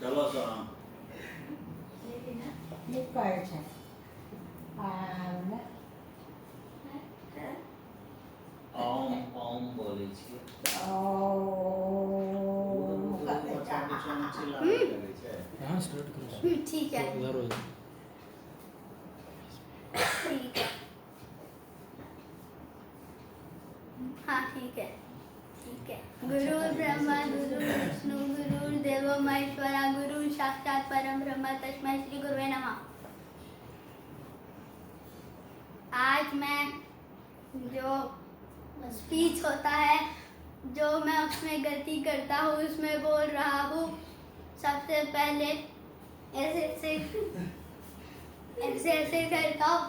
चलो सर ओम ओम बोले छिए हाँ स्टार्ट करो। ठीक है उधर हो जाओ। ठीक है हाँ ठीक है गुरु ब्रह्मा गुरु विष्णु गुरु देवो महेश्वरा गुरु साक्षात परम ब्रह्म तस्मै श्री गुरुवे नमः। आज मैं जो स्पीच होता है जो मैं उसमें गलती करता हूँ उसमें बोल रहा हूँ। सबसे पहले ऐसे ऐसे करता हूँ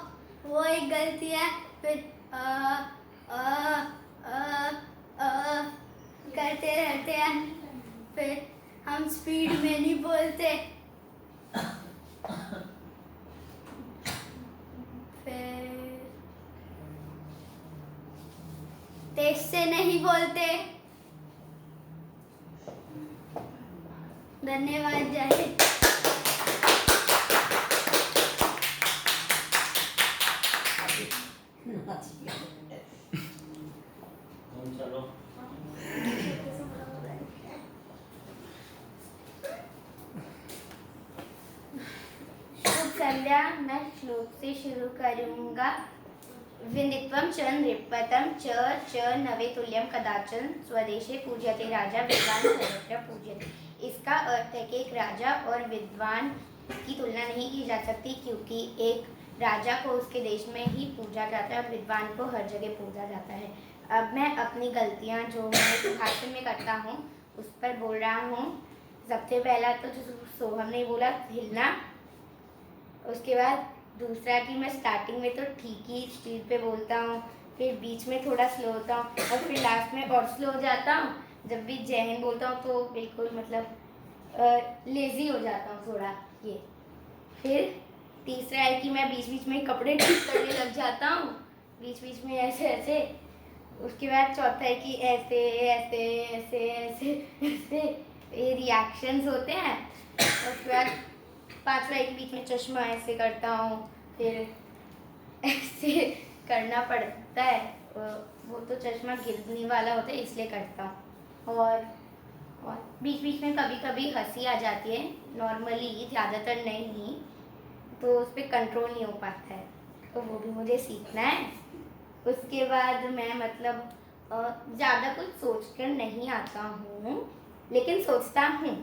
वो एक गलती है। फिर करते रहते हैं। फिर हम स्पीड में नहीं बोलते। फिर तेज से नहीं बोलते। धन्यवाद जय हिंद। चलो शुभ संध्या। मैं श्लोक से शुरू करूंगा। विदित्वं च नृपतं च नवे तुल्यं कदाचन स्वदेशे पूज्यते राजा विद्वान सर्वत्र पूज्यते। इसका अर्थ है कि एक राजा और विद्वान की तुलना नहीं की जा सकती क्योंकि एक राजा को उसके देश में ही पूजा जाता है और विद्वान को हर जगह पूजा जाता है। अब मैं अपनी गलतियां जो मैं भाषण में करता हूँ उस पर बोल रहा हूँ। सबसे पहला तो जो सोहम ने बोला हिलना। उसके बाद दूसरा कि मैं स्टार्टिंग में तो ठीक ही स्पीड पे बोलता हूँ, फिर बीच में थोड़ा स्लो होता हूँ और फिर लास्ट में और स्लो हो जाता हूँ। जब भी जय हिंद बोलता हूँ तो बिल्कुल मतलब लेज़ी हो जाता हूँ थोड़ा ये। फिर तीसरा है कि मैं बीच बीच में कपड़े ठीक करने लग जाता हूँ बीच बीच में ऐसे ऐसे। उसके बाद चौथा है कि ऐसे ऐसे ऐसे ऐसे ऐसे ये रिएक्शंस होते हैं। उसके बाद पांचवा एक बीच में चश्मा ऐसे करता हूँ, फिर ऐसे करना पड़ता है। वो तो चश्मा गिरने वाला होता है इसलिए करता हूँ। और बीच बीच में कभी कभी हंसी आ जाती है, नॉर्मली ज़्यादातर नहीं, तो उस पर कंट्रोल नहीं हो पाता है, तो वो भी मुझे सीखना है। उसके बाद मैं मतलब ज़्यादा कुछ सोच कर नहीं आता हूँ, लेकिन सोचता हूँ,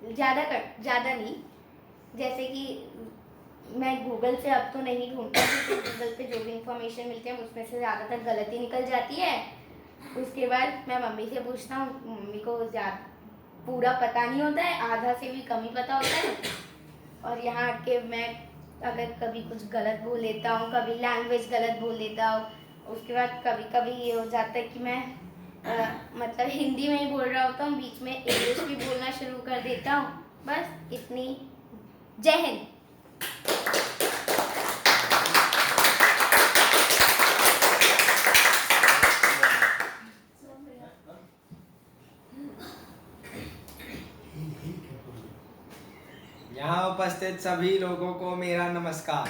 ज़्यादा नहीं। जैसे कि मैं गूगल से अब तो नहीं ढूंढता क्योंकि गूगल पे जो भी इंफॉर्मेशन मिलती है उसमें से ज़्यादातर गलत ही निकल जाती है। उसके बाद मैं मम्मी से पूछता हूँ, मम्मी को पूरा पता नहीं होता है, आधा से भी कम ही पता होता है। और यहाँ आके मैं अगर कभी कुछ गलत बोल लेता हूँ, कभी लैंग्वेज गलत बोल लेता हूँ। उसके बाद कभी कभी ये हो जाता है कि मैं मतलब हिंदी में ही बोल रहा होता हूँ, बीच में इंग्लिश भी बोलना शुरू कर देता हूँ। बस इतनी। जय हिंद। यहाँ उपस्थित सभी लोगों को मेरा नमस्कार।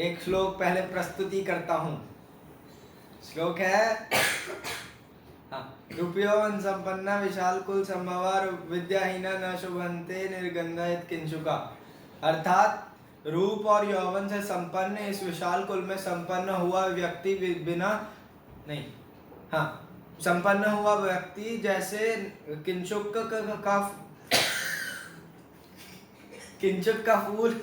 एक श्लोक पहले प्रस्तुति करता हूँ। श्लोक है रूपयोवन संपन्ना विशाल कुल संभवा विद्याहीना न शुभंते निर्गंधित किंचुका। अर्थात रूप और यौवन से संपन्न इस विशाल कुल में संपन्न हुआ व्यक्ति संपन्न हुआ व्यक्ति जैसे किंचुक का फूल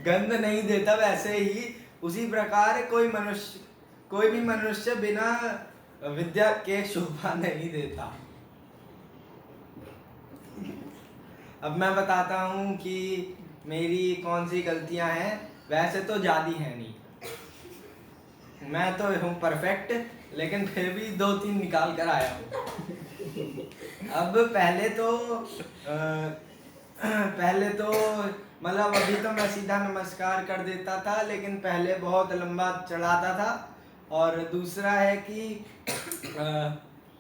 गंध नहीं देता, वैसे ही उसी प्रकार कोई भी मनुष्य बिना विद्या के शोभा नहीं देता। अब मैं बताता हूँ कि मेरी कौन सी गलतियां हैं। वैसे तो ज़्यादा है नहीं, मैं तो हूँ परफेक्ट, लेकिन फिर भी 2-3 निकाल कर आया हूँ। अब पहले तो मतलब अभी तो मैं सीधा नमस्कार कर देता था, लेकिन पहले बहुत लंबा चढ़ाता था। और दूसरा है कि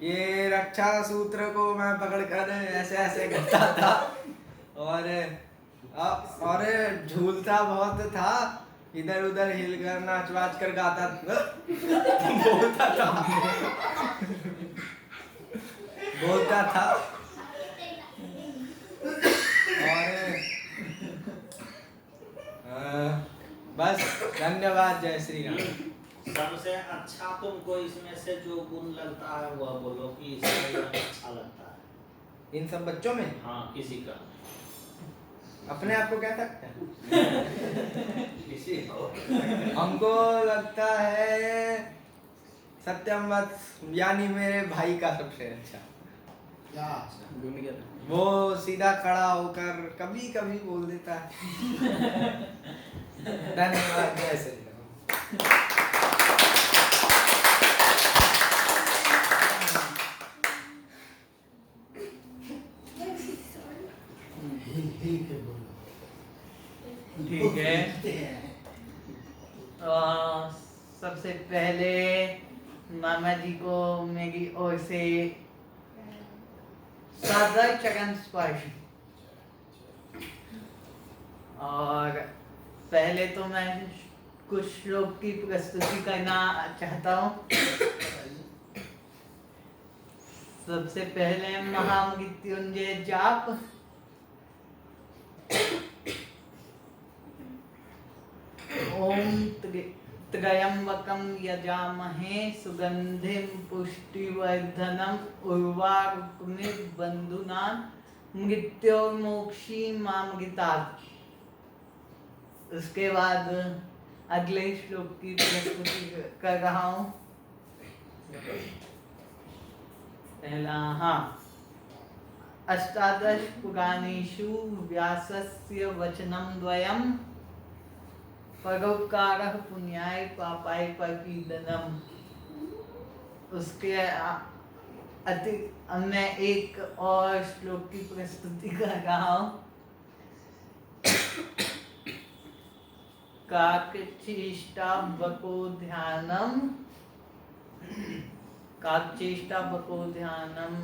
ये रक्षा सूत्र को मैं पकड़कर ऐसे ऐसे करता था और झूलता बहुत था, इधर उधर हिलकर नाच वाच कर गाता बोलता था। और बस धन्यवाद। जय श्री राम। सबसे अच्छा तुमको इसमें से जो गुण लगता है वह बोलो कि इसमें यह अच्छा लगता है। इन सब बच्चों में हाँ, किसी का अपने आप को कह सकते हैं। किसी को हमको लगता है सत्यम वत्स, यानी मेरे भाई का सबसे अच्छा। वो सीधा खड़ा होकर कभी कभी बोल देता है। धन्यवाद। जय श्री राम। ठीक है। सबसे पहले मामा जी को मेरी ओर से सादर चरण स्पर्श। और पहले तो मैं कुछ श्लोक की प्रस्तुति करना चाहता हूँ। सबसे पहले महामृत्युंजय जाप। ओम त्र्यंबकं यजामहे सुगंधिं पुष्टिवर्धनम् उर्वारुकमिव बन्धुनान् मृत्योर्मोक्षीमामृतात्। उसके बाद अगले श्लोक की प्रस्तुति कर रहा हूँ। पहला अष्टादश पुराणेषु व्यासस्य वचनं द्वयम् परोपकारः पुण्याय पापाय परपीडनम्। उसके मैं एक और श्लोक की प्रस्तुति कर रहा हूँ। काकचेष्टा बको ध्यानम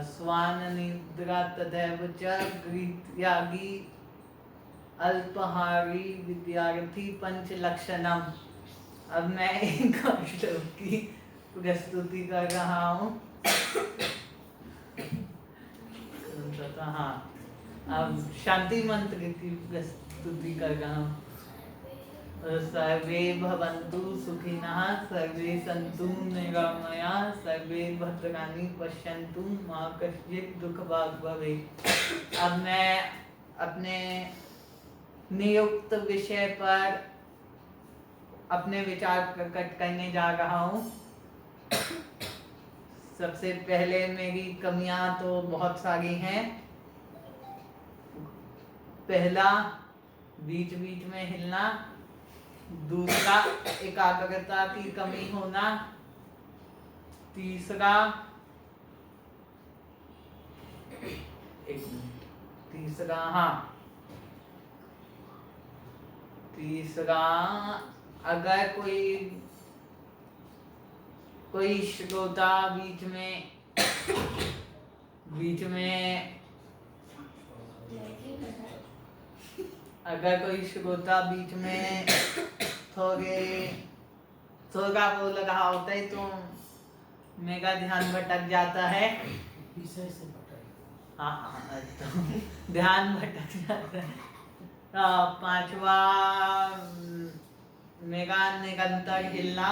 स्वान निद्रा तदैव च गृहत्यागी अल्पहारी विद्यार्थी पंच लक्षणम। अब मैं एक और श्लोक की प्रस्तुति कर रहा हूँ। अब शांति मंत्र की प्रस्तुति कर रहा हूँ। सर्वे भवन्तु सुखिनः, सर्वे सन्तु निरामयाः, सर्वे भद्राणि पश्यन्तु मा कश्चित् दुःखभाग् भवेत्। अब मैं अपने नियुक्त विषय पर अपने विचार प्रकट करने जा रहा हूँ। सबसे पहले मेरी कमियां तो बहुत सारी हैं। पहला, बीच बीच में हिलना। दूसरा, एकाग्रता की कमी होना। तीसरा, अगर कोई श्रोता बीच में अगर कोई श्रोता बीच में थोड़ा वो लगा होता है तो मेरा ध्यान भटक जाता है। तो ध्यान भटक जाता है। पांचवा, मेरा निरंतर हिलना।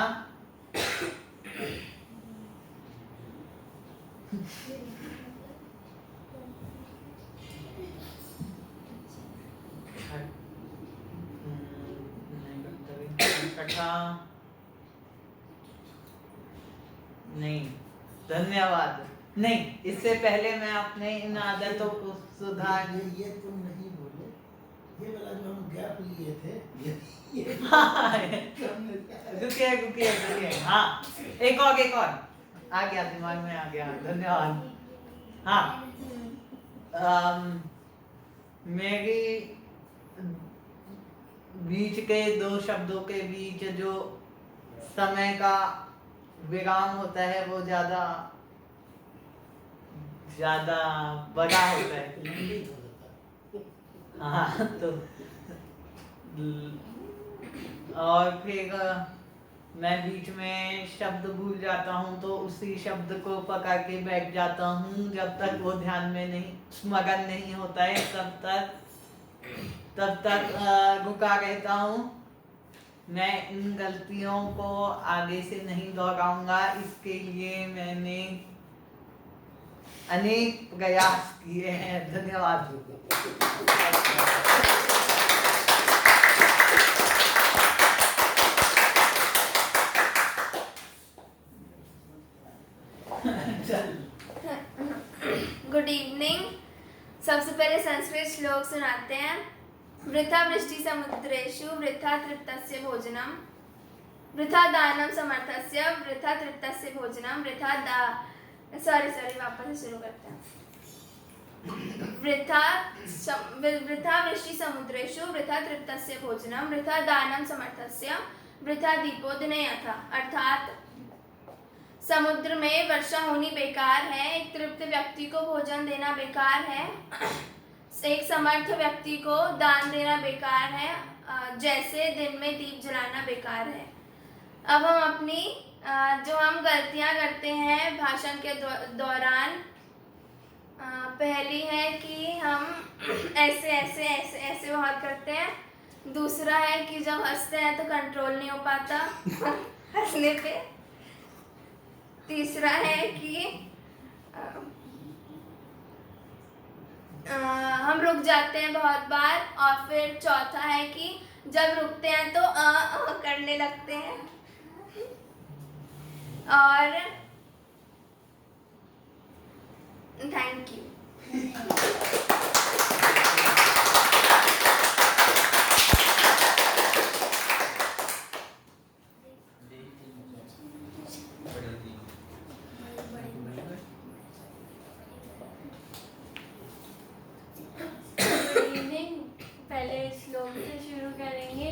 नहीं, धन्यवाद। नहीं, इससे पहले मैं अपने इन आदतों को सुधार। ये तुम नहीं बोले, ये वाला जो हम गैप आप लिए थे हाँ, रुकिए। हाँ, एक और आ गया, दिमाग में आ गया, धन्यवाद। हाँ, मेरी बीच के दो शब्दों के बीच जो समय का विराम होता है वो ज्यादा बड़ा होता है। हाँ, तो और फिर मैं बीच में शब्द भूल जाता हूँ तो उसी शब्द को पकड़ के बैठ जाता हूँ जब तक वो ध्यान में नहीं, स्मरण नहीं होता है, तब तक रुका रहता हूँ। मैं इन गलतियों को आगे से नहीं दोहराऊंगा, इसके लिए मैंने अनेक प्रयास किए हैं। धन्यवाद। Good evening. सबसे पहले संस्कृत श्लोक सुनाते हैं। वृथा वृष्टि समुद्रेषु वृथा तृप्तस्य भोजनम, वृथा दानम समर्थस्य वृथा तृप्तस्य भोजनम, वापस से शुरू करते हैं। वृथा वृष्टि समुद्रेषु वृथा तृप्तस्य भोजनम, वृथा दानम समर्थस्य वृथा दीपोदने यथा। अर्थात समुद्र में वर्षा होनी बेकार है, एक तृप्त व्यक्ति को भोजन देना बेकार है, एक समर्थ व्यक्ति को दान देना बेकार है, जैसे दिन में दीप जलाना बेकार है। अब हम अपनी जो हम गलतियां करते हैं भाषण के दौरान, पहली है कि हम ऐसे ऐसे ऐसे ऐसे बहुत करते हैं। दूसरा है कि जब हंसते हैं तो कंट्रोल नहीं हो पाता हंसने पे। तीसरा है कि हम रुक जाते हैं बहुत बार। और फिर चौथा है कि जब रुकते हैं तो करने लगते हैं। और थैंक यू। पहले श्लोक से शुरू करेंगे।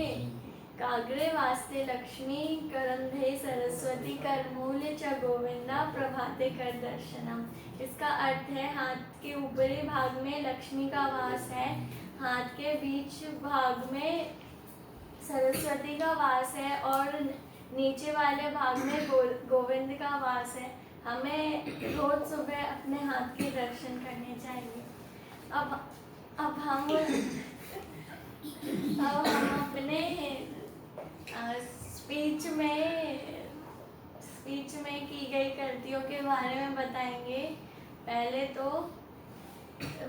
काग्रे वास्ते लक्ष्मी करंधे सरस्वती करमूल्य च गोविंदा प्रभाते कर दर्शनम। इसका अर्थ है हाथ के ऊपरी भाग में लक्ष्मी का वास है, हाथ के बीच भाग में सरस्वती का वास है और नीचे वाले भाग में गोविंद का वास है। हमें रोज सुबह अपने हाथ के दर्शन करने चाहिए। अब हम अपने स्पीच में की गई गलतियों के बारे में बताएंगे। पहले तो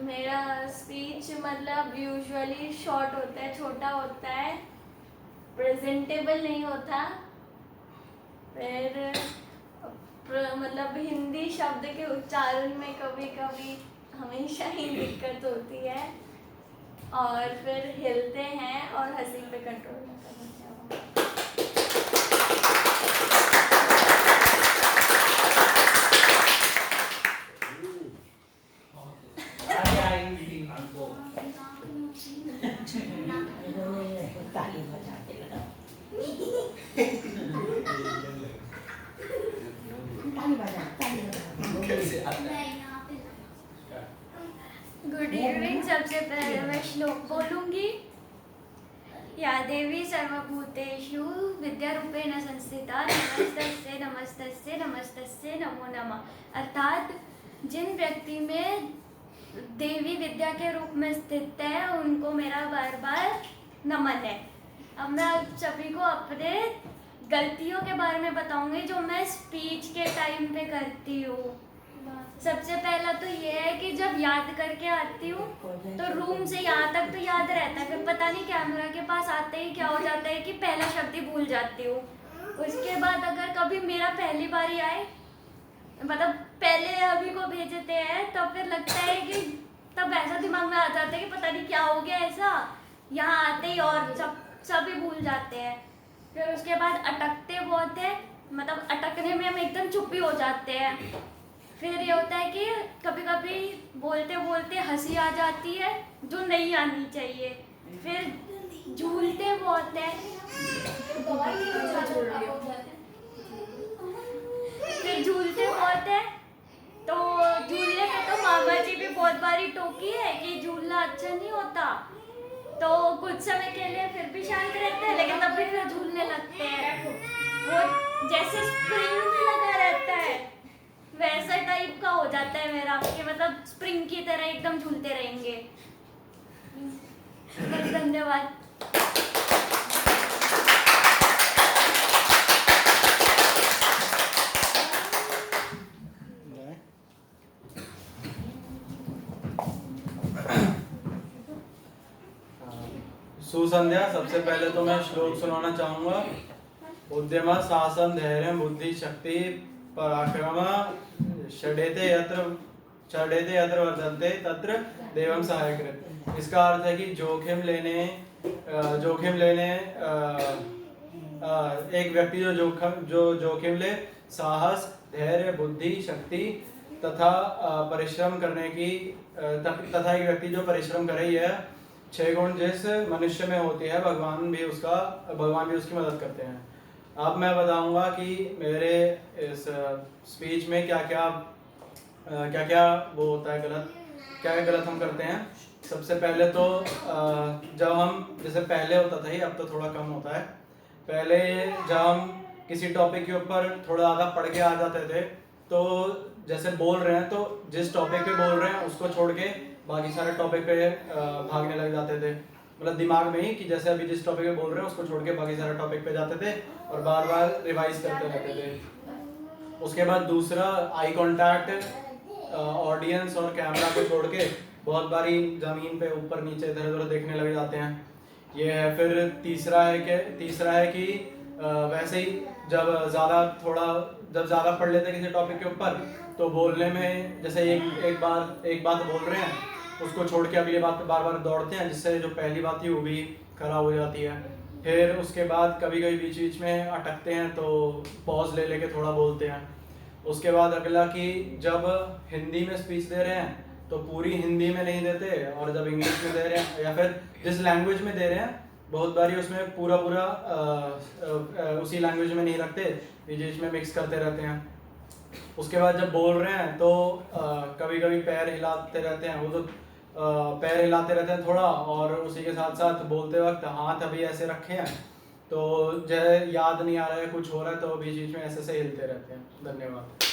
मेरा स्पीच मतलब यूजुअली शॉर्ट होता है, छोटा होता है, प्रेजेंटेबल नहीं होता। फिर मतलब हिंदी शब्द के उच्चारण में कभी कभी हमेशा ही दिक्कत होती है। और फिर हिलते हैं और हंसी पे कंट्रोल नहीं करना चाहिए। Good evening. सबसे पहले मैं श्लोक बोलूंगी। या देवी सर्वभूतेषु विद्यारूपेण संस्थिता नमस्तस्यै नमस्तस्यै नमस्तस्यै नमो नमः। अर्थात जिन व्यक्ति में देवी विद्या के रूप में स्थित है उनको मेरा बार बार नमन है। अब मैं आप सभी को अपने गलतियों के बारे में बताऊंगी जो मैं स्पीच के टाइम पे करती हूँ। सबसे पहला तो ये है कि जब याद करके आती हूँ तो रूम से यहाँ तक तो याद रहता है, फिर पता नहीं कैमरा के पास आते ही क्या हो जाता है कि पहला शब्द ही भूल जाती हूँ। उसके बाद अगर कभी मेरा पहली बारी आए, मतलब पहले अभी को भेजते हैं, तो फिर लगता है कि तब ऐसा दिमाग में आ जाता है कि पता नहीं क्या हो गया ऐसा, यहाँ आते ही और सभी भूल जाते हैं। फिर उसके बाद अटकते बहुत है, मतलब अटकने में हम एकदम चुप ही हो जाते हैं। फिर ये होता है कि कभी कभी बोलते बोलते हंसी आ जाती है जो नहीं आनी चाहिए। फिर झूलते बहुत है, फिर झूलते बहुत है। तो झूलने पे तो मामा जी भी बहुत बारी टोकी है कि झूलना अच्छा नहीं होता। तो कुछ समय के लिए फिर भी शांत रहते हैं, लेकिन तब भी फिर झूलने लगते हैं। वो जैसे स्प्रिंग में लगा रहता है वैसा टाइप का हो जाता है मेरा, कि मतलब स्प्रिंग की तरह एकदम झूलते रहेंगे। बस, धन्यवाद। सुसंध्या। सबसे पहले तो मैं श्लोक सुनाना चाहूंगा। उद्यम साहसम धैर्य बुद्धि शक्ति पराक्रम षडेते यत्र वर्धन्ते तत्र देवम सहायकृत। इसका अर्थ है कि जोखिम लेने एक व्यक्ति जो जोखिम ले, साहस, धैर्य, बुद्धि, शक्ति तथा परिश्रम करने की तथा एक व्यक्ति जो परिश्रम करे, यह 6 गुण जिस मनुष्य में होती है भगवान भी उसकी मदद करते हैं। अब मैं बताऊंगा कि मेरे इस स्पीच में क्या क्या वो होता है गलत, क्या गलत हम करते हैं। सबसे पहले तो जब हम, जैसे पहले होता था ही, अब तो थोड़ा कम होता है। पहले जब हम किसी टॉपिक के ऊपर थोड़ा ज़्यादा पढ़ के आ जाते थे, तो जैसे बोल रहे हैं तो जिस टॉपिक पे बोल रहे हैं उसको छोड़ के बाकी सारे टॉपिक पे भागने लग जाते थे। मतलब दिमाग में ही कि जैसे अभी जिस टॉपिक पे बोल रहे हैं उसको छोड़ के बाकी सारे टॉपिक पे जाते थे और बार बार रिवाइज करते रहते थे। उसके बाद दूसरा, आई कांटेक्ट, ऑडियंस और कैमरा को छोड़ के बहुत बारी ज़मीन पे ऊपर नीचे इधर उधर देखने लग जाते हैं। ये है। फिर तीसरा है कि वैसे ही जब ज़्यादा पढ़ लेते हैं किसी टॉपिक के ऊपर, तो बोलने में जैसे एक बात बोल रहे हैं उसको छोड़ के अगली बात पे बार बार दौड़ते हैं, जिससे जो पहली बात थी वो भी खराब हो जाती है। फिर उसके बाद कभी बीच में अटकते हैं तो पॉज ले लेके थोड़ा बोलते हैं। उसके बाद अगला कि जब हिंदी में स्पीच दे रहे हैं तो पूरी हिंदी में नहीं देते, और जब इंग्लिश में दे रहे हैं या फिर जिस लैंग्वेज में दे रहे हैं बहुत बारी उसमें पूरा उसी लैंग्वेज में नहीं रखते, बीच में मिक्स करते रहते हैं। उसके बाद जब बोल रहे हैं तो कभी पैर हिलाते रहते हैं, वो तो पैर हिलाते रहते हैं थोड़ा, और उसी के साथ साथ बोलते वक्त हाथ अभी ऐसे रखे हैं, तो जो याद नहीं आ रहा है कुछ हो रहा है तो बीच में ऐसे हिलते रहते हैं। धन्यवाद।